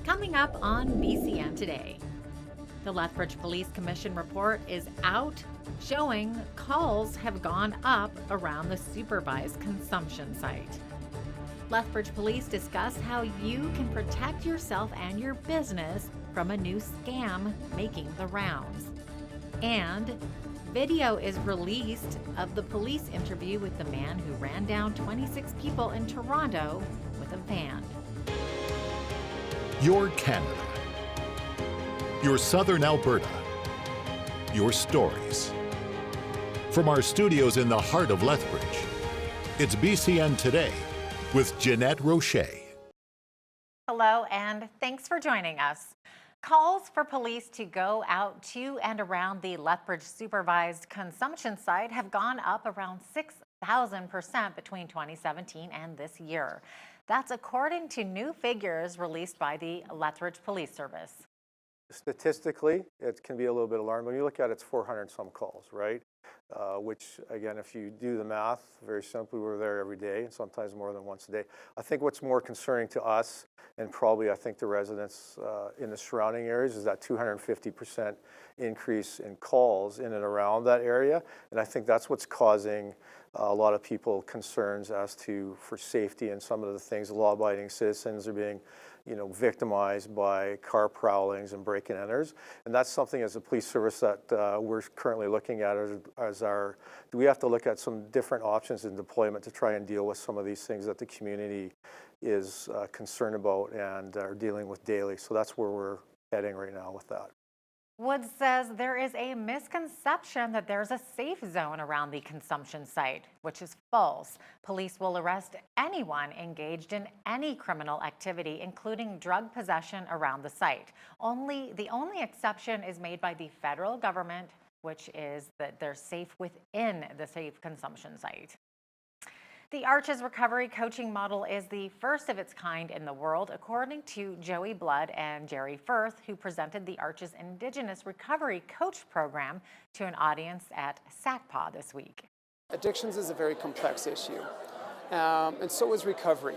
Coming up on BCN today, the Lethbridge Police Commission report is out showing calls have gone up around the supervised consumption site. Lethbridge Police discuss how you can protect yourself and your business from a new scam making the rounds. And video is released of the police interview with the man who ran down 26 people in Toronto with a van. Your Canada. Your Southern Alberta. Your stories. From our studios in the heart of Lethbridge, it's BCN Today with Jeanette Roche. Hello, and thanks for joining us. Calls for police to go out to and around the Lethbridge supervised consumption site have gone up around 6,000% between 2017 and this year. That's according to new figures released by the Lethbridge Police Service. Statistically, it can be a little bit alarming. When you look at it, it's 400 and some calls, right? Which, again, if you do the math, very simply, we're there every day, and sometimes more than once a day. I think what's more concerning to us, and probably I think the residents in the surrounding areas, is that 250% increase in calls in and around that area. And I think that's what's causing a lot of people concerns as to for safety and some of the things. Law-abiding citizens are being victimized by car prowlings and break-and-enters. And that's something as a police service that we're currently looking at do we have to look at some different options in deployment to try and deal with some of these things that the community is concerned about and are dealing with daily. So that's where we're heading right now with that. Woods says there is a misconception that there's a safe zone around the consumption site, which is false. Police will arrest anyone engaged in any criminal activity, including drug possession around the site. The only exception is made by the federal government, which is that they're safe within the safe consumption site. The Arches recovery coaching model is the first of its kind in the world, according to Joey Blood and Jerry Firth, who presented the Arches Indigenous Recovery Coach Program to an audience at SACPA this week. Addictions is a very complex issue, and so is recovery.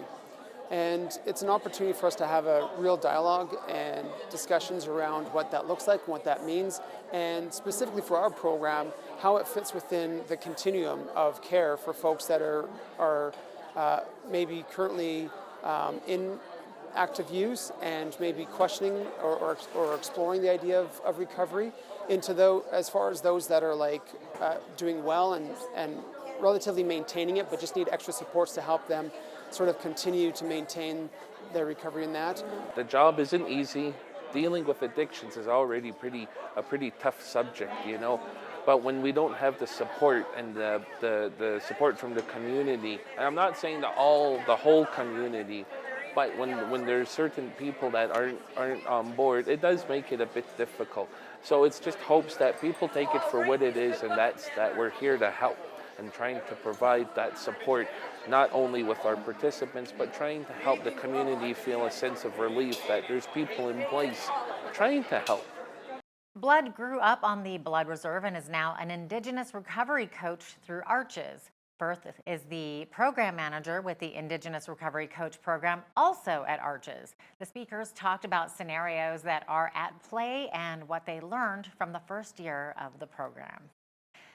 And it's an opportunity for us to have a real dialogue and discussions around what that looks like, what that means, and specifically for our program, how it fits within the continuum of care for folks that are maybe currently in active use and maybe questioning or exploring the idea of recovery, into as far as those that are doing well and relatively maintaining it, but just need extra supports to help them sort of continue to maintain their recovery in that. The job isn't easy. Dealing with addictions is already a pretty tough subject, But when we don't have the support and the support from the community, and I'm not saying the whole community, but when there's certain people that aren't on board, it does make it a bit difficult. So it's just hopes that people take it for what it is, and that's that we're here to help and trying to provide that support, not only with our participants, but trying to help the community feel a sense of relief that there's people in place trying to help. Blood grew up on the Blood Reserve and is now an Indigenous recovery coach through Arches. Firth is the program manager with the Indigenous Recovery Coach Program, also at Arches. The speakers talked about scenarios that are at play and what they learned from the first year of the program.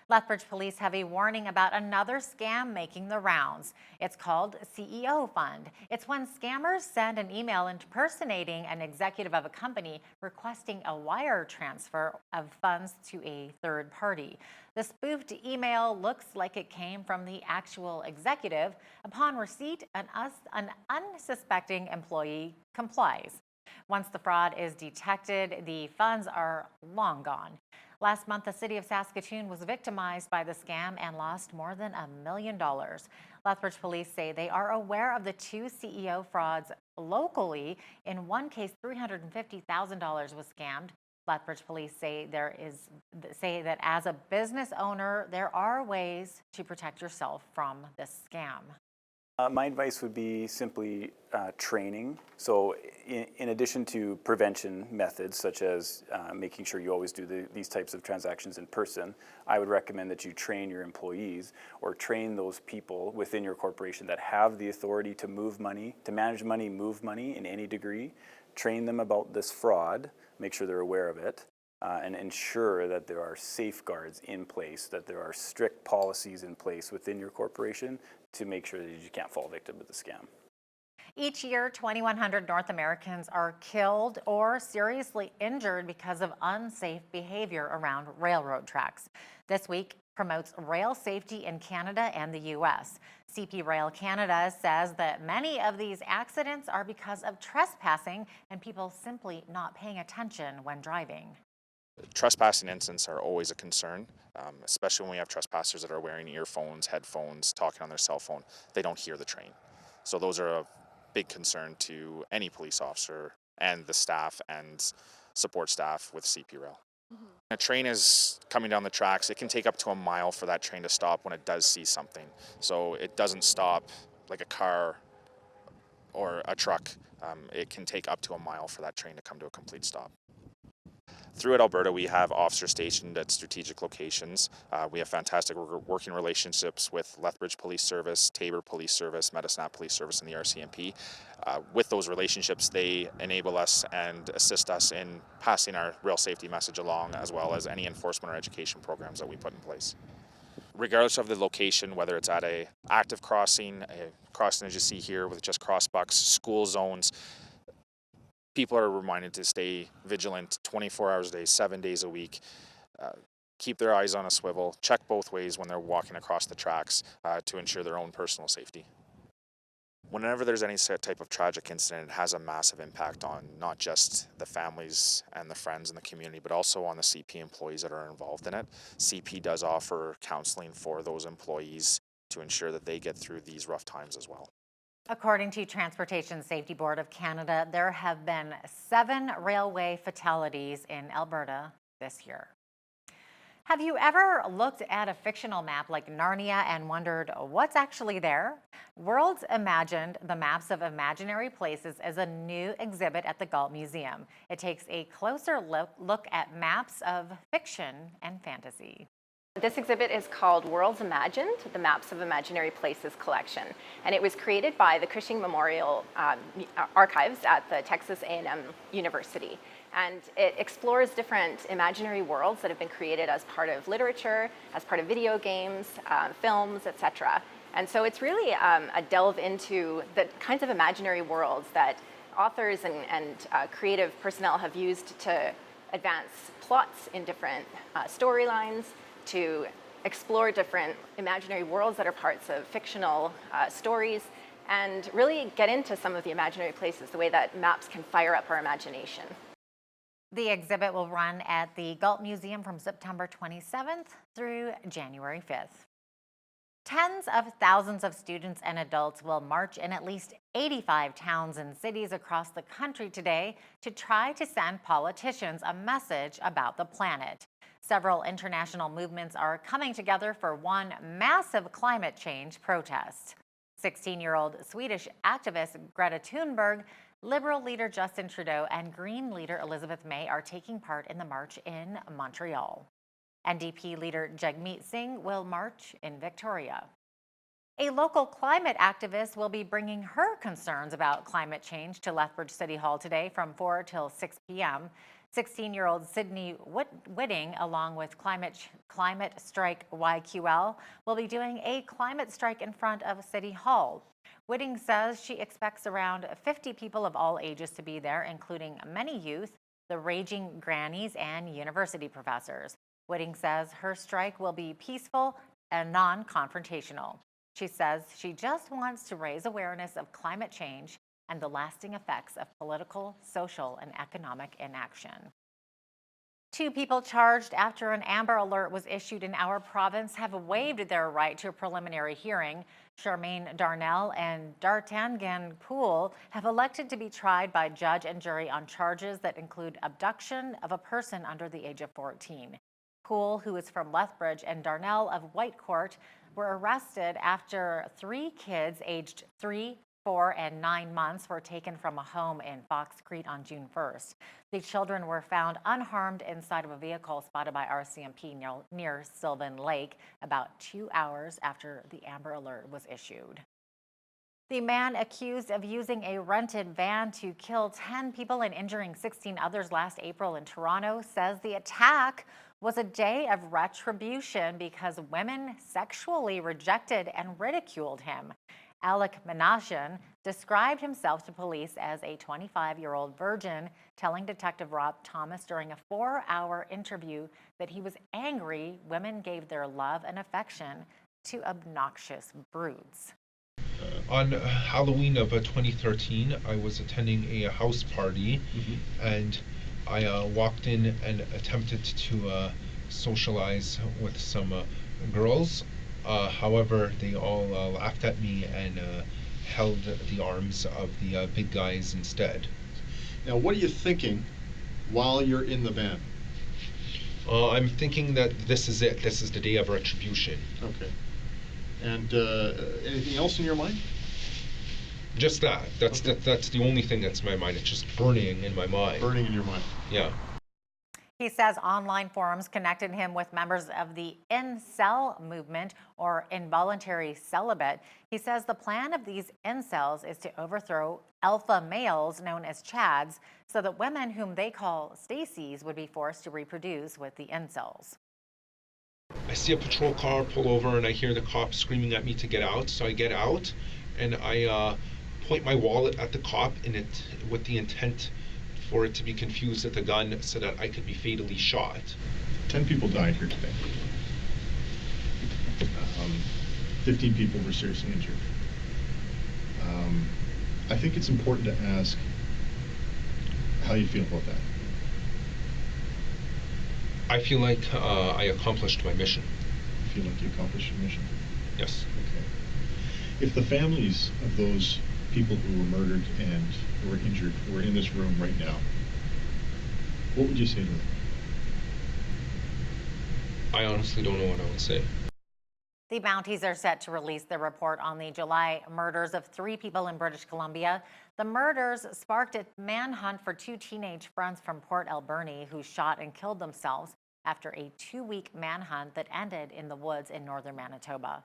Lethbridge Police have a warning about another scam making the rounds. It's called CEO Fund. It's when scammers send an email impersonating an executive of a company requesting a wire transfer of funds to a third party. The spoofed email looks like it came from the actual executive. Upon receipt, an unsuspecting employee complies. Once the fraud is detected, the funds are long gone. Last month, the city of Saskatoon was victimized by the scam and lost more than $1 million. Lethbridge police say they are aware of the two CEO frauds locally. In one case, $350,000 was scammed. Lethbridge police say that as a business owner, there are ways to protect yourself from this scam. My advice would be simply training. So in addition to prevention methods, such as making sure you always do these types of transactions in person, I would recommend that you train your employees or train those people within your corporation that have the authority to move money, to manage money, move money in any degree. Train them about this fraud, make sure they're aware of it, and ensure that there are safeguards in place, that there are strict policies in place within your corporation to make sure that you can't fall victim to the scam. Each year, 2,100 North Americans are killed or seriously injured because of unsafe behavior around railroad tracks. This week promotes rail safety in Canada and the U.S. CP Rail Canada says that many of these accidents are because of trespassing and people simply not paying attention when driving. Trespassing incidents are always a concern, especially when we have trespassers that are wearing earphones, headphones, talking on their cell phone. They don't hear the train. So those are a big concern to any police officer and the staff and support staff with CP Rail. A train is coming down the tracks. It can take up to a mile for that train to stop when it does see something. So it doesn't stop like a car or a truck. It can take up to a mile for that train to come to a complete stop. Throughout Alberta, we have officers stationed at strategic locations. We have fantastic working relationships with Lethbridge Police Service, Taber Police Service, Medicine Hat Police Service, and the RCMP. With those relationships, they enable us and assist us in passing our rail safety message along, as well as any enforcement or education programs that we put in place. Regardless of the location, whether it's at a active crossing, a crossing as you see here with just crossbucks, school zones, people are reminded to stay vigilant 24 hours a day, 7 days a week, keep their eyes on a swivel, check both ways when they're walking across the tracks to ensure their own personal safety. Whenever there's any type of tragic incident, it has a massive impact on not just the families and the friends and the community, but also on the CP employees that are involved in it. CP does offer counseling for those employees to ensure that they get through these rough times as well. According to Transportation Safety Board of Canada, there have been 7 railway fatalities in Alberta this year. Have you ever looked at a fictional map like Narnia and wondered what's actually there? Worlds Imagined, the Maps of Imaginary Places, is a new exhibit at the Galt Museum. It takes a closer look at maps of fiction and fantasy. This exhibit is called Worlds Imagined, the Maps of Imaginary Places collection, and it was created by the Cushing Memorial Archives at the Texas A&M University. And it explores different imaginary worlds that have been created as part of literature, as part of video games, films, etc. And so it's really a delve into the kinds of imaginary worlds that authors and creative personnel have used to advance plots in different storylines, to explore different imaginary worlds that are parts of fictional stories, and really get into some of the imaginary places, the way that maps can fire up our imagination. The exhibit will run at the Galt Museum from September 27th through January 5th. Tens of thousands of students and adults will march in at least 85 towns and cities across the country today to try to send politicians a message about the planet. Several international movements are coming together for one massive climate change protest. 16-year-old Swedish activist Greta Thunberg, Liberal leader Justin Trudeau, and Green leader Elizabeth May are taking part in the march in Montreal. NDP leader Jagmeet Singh will march in Victoria. A local climate activist will be bringing her concerns about climate change to Lethbridge City Hall today from 4 till 6 p.m. 16-year-old Sydney Whitting, along with Climate Strike YQL, will be doing a climate strike in front of City Hall. Whitting says she expects around 50 people of all ages to be there, including many youth, the raging grannies, and university professors. Whitting says her strike will be peaceful and non-confrontational. She says she just wants to raise awareness of climate change and the lasting effects of political, social, and economic inaction. 2 people charged after an Amber Alert was issued in our province have waived their right to a preliminary hearing. Charmaine Darnell and Dartangan Poole have elected to be tried by judge and jury on charges that include abduction of a person under the age of 14. Poole, who is from Lethbridge, and Darnell of Whitecourt were arrested after 3 kids aged 3, 4, and 9 months were taken from a home in Fox Creek on June 1st. The children were found unharmed inside of a vehicle spotted by RCMP near Sylvan Lake about 2 hours after the Amber Alert was issued. The man accused of using a rented van to kill 10 people and injuring 16 others last April in Toronto says the attack was a day of retribution because women sexually rejected and ridiculed him. Alec Menashian described himself to police as a 25-year-old virgin, telling Detective Rob Thomas during a 4-hour interview that he was angry women gave their love and affection to obnoxious brutes. On Halloween of 2013, I was attending a house party, and I walked in and attempted to socialize with some girls. However, they all laughed at me and held the arms of the big guys instead. Now, what are you thinking while you're in the van? I'm thinking that this is it. This is the day of retribution. Okay. And anything else in your mind? Just that. That's the only thing that's in my mind. It's just burning in my mind. Burning in your mind. Yeah. He says online forums connected him with members of the incel movement, or involuntary celibate. He says the plan of these incels is to overthrow alpha males known as chads so that women whom they call Stacys would be forced to reproduce with the incels. I see a patrol car pull over and I hear the cop screaming at me to get out. So I get out and I point my wallet at the cop with the intent for it to be confused with a gun so that I could be fatally shot. 10 people died here today. 15 people were seriously injured. I think it's important to ask how you feel about that. I feel like I accomplished my mission. You feel like you accomplished your mission? Yes. Okay. If the families of those people who were murdered and who were injured were in this room right now, what would you say to them? I honestly don't know what I would say. The Mounties are set to release their report on the July murders of 3 people in British Columbia. The murders sparked a manhunt for 2 teenage friends from Port Alberni who shot and killed themselves after a 2-week manhunt that ended in the woods in northern Manitoba.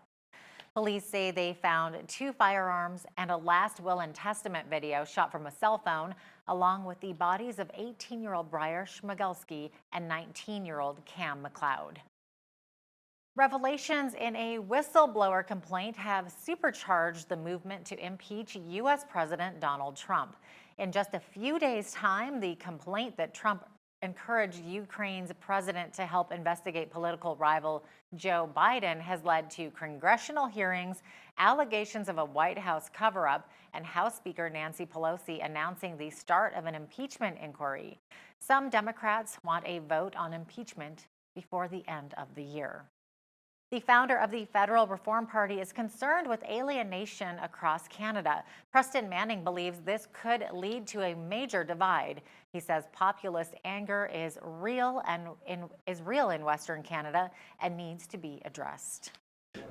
Police say they found 2 firearms and a last will and testament video shot from a cell phone, along with the bodies of 18-year-old Briar Schmigelski and 19-year-old Cam McLeod. Revelations in a whistleblower complaint have supercharged the movement to impeach U.S. President Donald Trump. In just a few days' time, the complaint that Trump encouraged Ukraine's president to help investigate political rival Joe Biden has led to congressional hearings, allegations of a White House cover-up, and House Speaker Nancy Pelosi announcing the start of an impeachment inquiry. Some Democrats want a vote on impeachment before the end of the year. The founder of the Federal Reform Party is concerned with alienation across Canada. Preston Manning believes this could lead to a major divide. He says populist anger is real in Western Canada and needs to be addressed.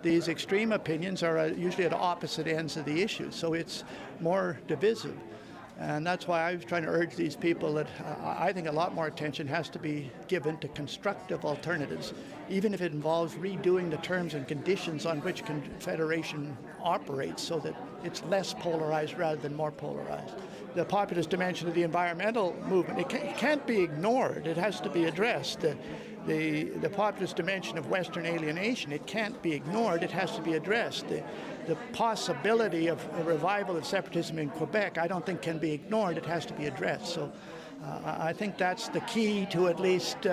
These extreme opinions are usually at opposite ends of the issue, so it's more divisive. And that's why I was trying to urge these people that I think a lot more attention has to be given to constructive alternatives, even if it involves redoing the terms and conditions on which Confederation operates so that it's less polarized rather than more polarized. The populist dimension of the environmental movement, it can't be ignored. It has to be addressed. The populist dimension of Western alienation, it can't be ignored. It has to be addressed. The possibility of a revival of separatism in Quebec, I don't think can be ignored. It has to be addressed. So I think that's the key to at least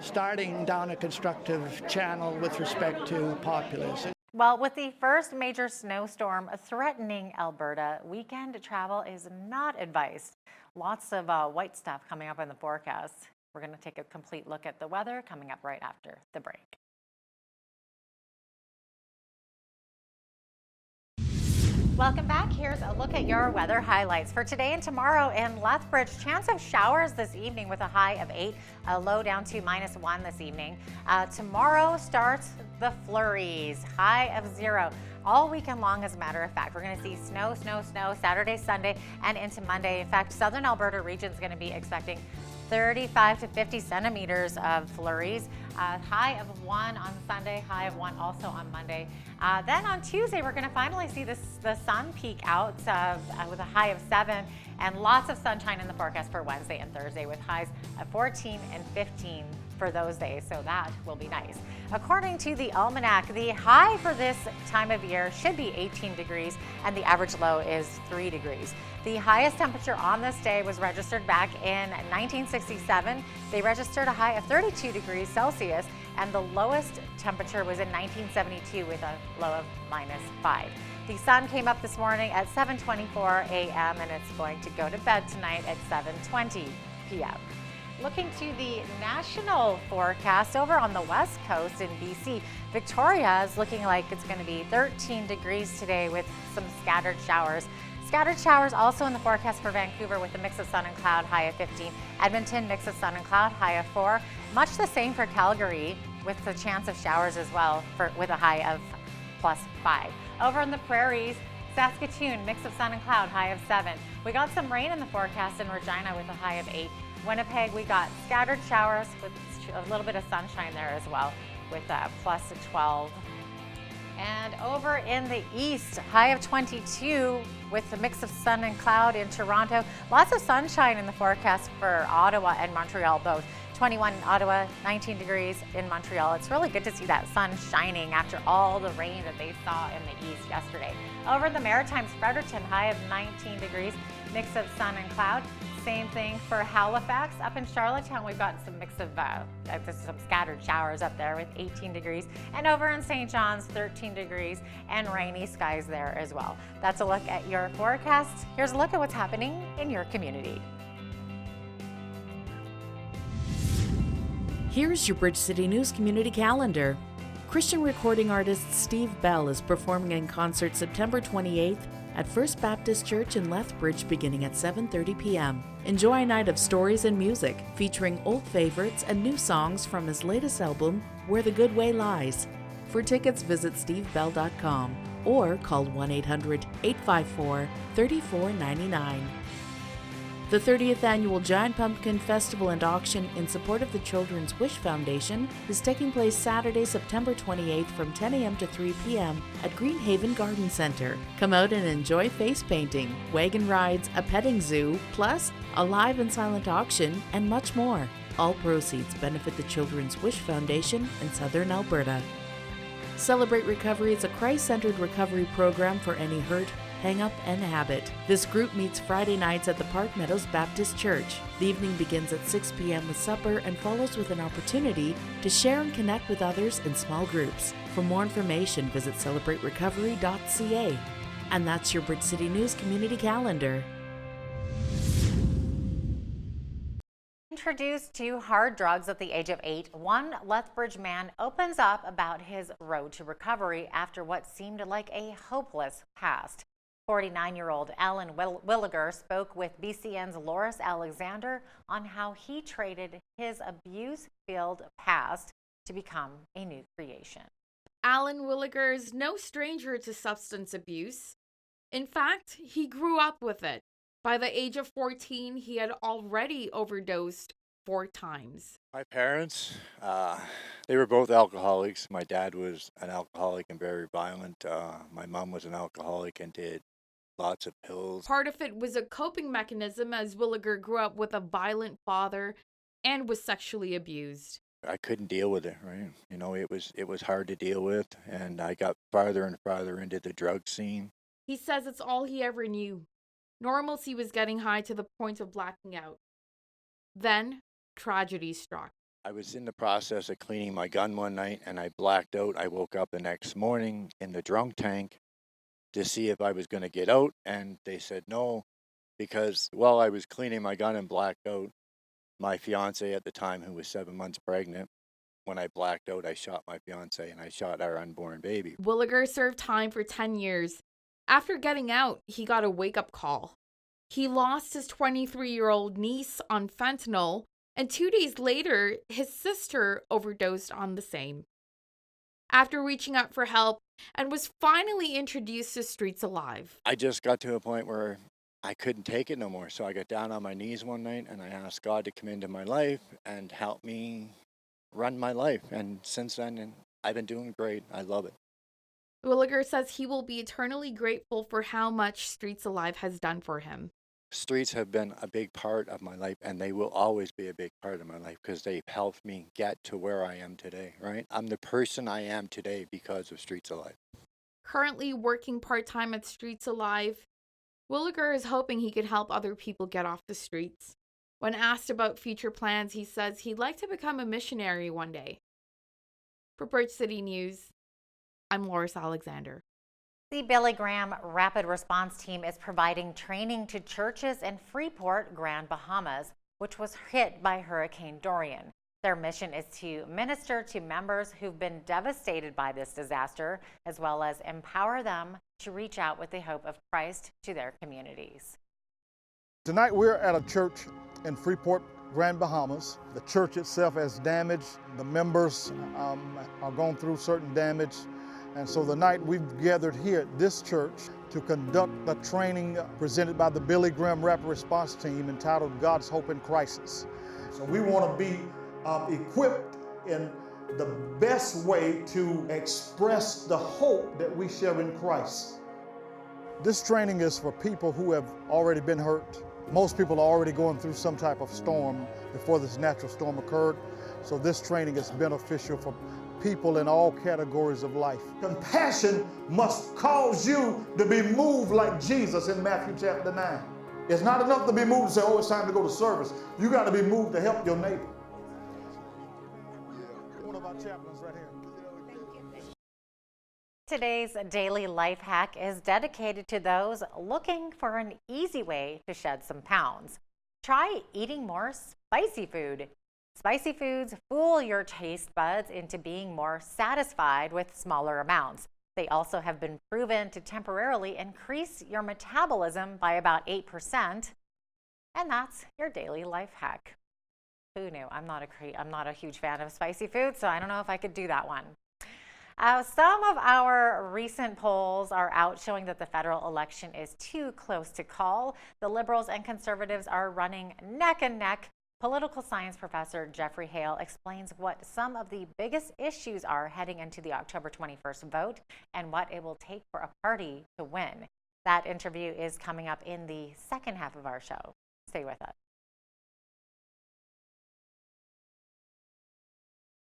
starting down a constructive channel with respect to populism. Well, with the first major snowstorm threatening Alberta, weekend travel is not advised. Lots of white stuff coming up in the forecast. We're going to take a complete look at the weather coming up right after the break. Welcome back. Here's a look at your weather highlights for today and tomorrow in Lethbridge. Chance of showers this evening with a high of 8, a low down to -1 this evening. Tomorrow starts the flurries, high of 0. All weekend long, as a matter of fact. We're going to see snow, snow, snow Saturday, Sunday, and into Monday. In fact, southern Alberta region is going to be expecting 35 to 50 centimeters of flurries. High of 1 on Sunday, high of 1 also on Monday. Then on Tuesday, we're going to finally see the sun peak out with a high of 7, and lots of sunshine in the forecast for Wednesday and Thursday with highs of 14 and 15 for those days, so that will be nice. According to the almanac, the high for this time of year should be 18 degrees and the average low is 3 degrees. The highest temperature on this day was registered back in 1967. They registered a high of 32 degrees Celsius, and the lowest temperature was in 1972 with a low of -5. The sun came up this morning at 7:24 a.m. and it's going to go to bed tonight at 7:20 p.m. Looking to the national forecast over on the west coast in BC, Victoria is looking like it's going to be 13 degrees today with some scattered showers. Scattered showers also in the forecast for Vancouver with a mix of sun and cloud, high of 15. Edmonton, mix of sun and cloud, high of 4. Much the same for Calgary with the chance of showers as well with a high of +5. Over in the prairies, Saskatoon, mix of sun and cloud, high of 7. We got some rain in the forecast in Regina with a high of 8. Winnipeg, we got scattered showers with a little bit of sunshine there as well with a +12. And over in the east, high of 22 with a mix of sun and cloud in Toronto. Lots of sunshine in the forecast for Ottawa and Montreal both. 21 in Ottawa, 19 degrees in Montreal. It's really good to see that sun shining after all the rain that they saw in the east yesterday. Over in the Maritimes, Fredericton, high of 19 degrees, mix of sun and cloud. Same thing for Halifax. Up in Charlottetown, we've got some mix of some scattered showers up there with 18 degrees. And over in St. John's, 13 degrees and rainy skies there as well. That's a look at your forecast. Here's a look at what's happening in your community. Here's your Bridge City News Community Calendar. Christian recording artist Steve Bell is performing in concert September 28th at First Baptist Church in Lethbridge beginning at 7:30 p.m. Enjoy a night of stories and music featuring old favorites and new songs from his latest album, Where the Good Way Lies. For tickets, visit stevebell.com or call 1-800-854-3499. The 30th Annual Giant Pumpkin Festival and Auction in support of the Children's Wish Foundation is taking place Saturday, September 28th from 10 a.m. to 3 p.m. at Greenhaven Garden Center. Come out and enjoy face painting, wagon rides, a petting zoo, plus a live and silent auction, and much more. All proceeds benefit the Children's Wish Foundation in Southern Alberta. Celebrate Recovery is a Christ-centered recovery program for any hurt, hang-up, and habit. This group meets Friday nights at the Park Meadows Baptist Church. The evening begins at 6 p.m. with supper and follows with an opportunity to share and connect with others in small groups. For more information, visit celebraterecovery.ca. And that's your Bridge City News Community Calendar. Introduced to hard drugs at the age of 8, one Lethbridge man opens up about his road to recovery after what seemed like a hopeless past. 49-year-old Alan Williger spoke with BCN's Loris Alexander on how he traded his abuse-filled past to become a new creation. Alan Williger is no stranger to substance abuse. In fact, he grew up with it. By the age of 14, he had already overdosed 4 times. My parents, they were both alcoholics. My dad was an alcoholic and very violent. My mom was an alcoholic and did lots of pills. Part of it was a coping mechanism as Williger grew up with a violent father and was sexually abused. I couldn't deal with it, right? You know, it was hard to deal with, and I got farther and farther into the drug scene. He says it's all he ever knew. Normalcy was getting high to the point of blacking out. Then, tragedy struck. I was in the process of cleaning my gun one night, and I blacked out. I woke up the next morning in the drunk tank to see if I was going to get out, and they said no, because while I was cleaning my gun and blacked out, my fiance at the time, who was 7 months pregnant, when I blacked out, I shot my fiance and I shot our unborn baby. Williger served time for 10 years. After getting out, he got a wake-up call. He lost his 23-year-old niece on fentanyl, and 2 days later, his sister overdosed on the same. After reaching out for help and was finally introduced to Streets Alive. I just got to a point where I couldn't take it no more. So I got down on my knees one night and I asked God to come into my life and help me run my life. And since then, I've been doing great. I love it. Williger says he will be eternally grateful for how much Streets Alive has done for him. Streets have been a big part of my life, and they will always be a big part of my life because they've helped me get to where I am today, right? I'm the person I am today because of Streets Alive. Currently working part-time at Streets Alive, Williger is hoping he can help other people get off the streets. When asked about future plans, he says he'd like to become a missionary one day. For Bridge City News, I'm Loris Alexander. The Billy Graham Rapid Response Team is providing training to churches in Freeport, Grand Bahamas, which was hit by Hurricane Dorian. Their mission is to minister to members who've been devastated by this disaster, as well as empower them to reach out with the hope of Christ to their communities. Tonight we're at a church in Freeport, Grand Bahamas. The church itself has damage. The members are going through certain damage. And so the night we've gathered here at this church to conduct the training presented by the Billy Graham Rapid Response Team entitled God's Hope in Crisis. So we want to be equipped in the best way to express the hope that we share in Christ. This training is for people who have already been hurt. Most people are already going through some type of storm before this natural storm occurred. So this training is beneficial for people in all categories of life. Compassion must cause you to be moved like Jesus in Matthew chapter 9. It's not enough to be moved to say, oh, it's time to go to service. You got to be moved to help your neighbor. One of our chaplains right here. Today's daily life hack is dedicated to those looking for an easy way to shed some pounds. Try eating more spicy food. Spicy foods fool your taste buds into being more satisfied with smaller amounts. They also have been proven to temporarily increase your metabolism by about 8%. And that's your daily life hack. Who knew? I'm not a huge fan of spicy food, so I don't know if I could do that one. Some of our recent polls are out showing that the federal election is too close to call. The Liberals and Conservatives are running neck and neck. Political science professor Jeffrey Hale explains what some of the biggest issues are heading into the October 21st vote and what it will take for a party to win. That interview is coming up in the second half of our show. Stay with us.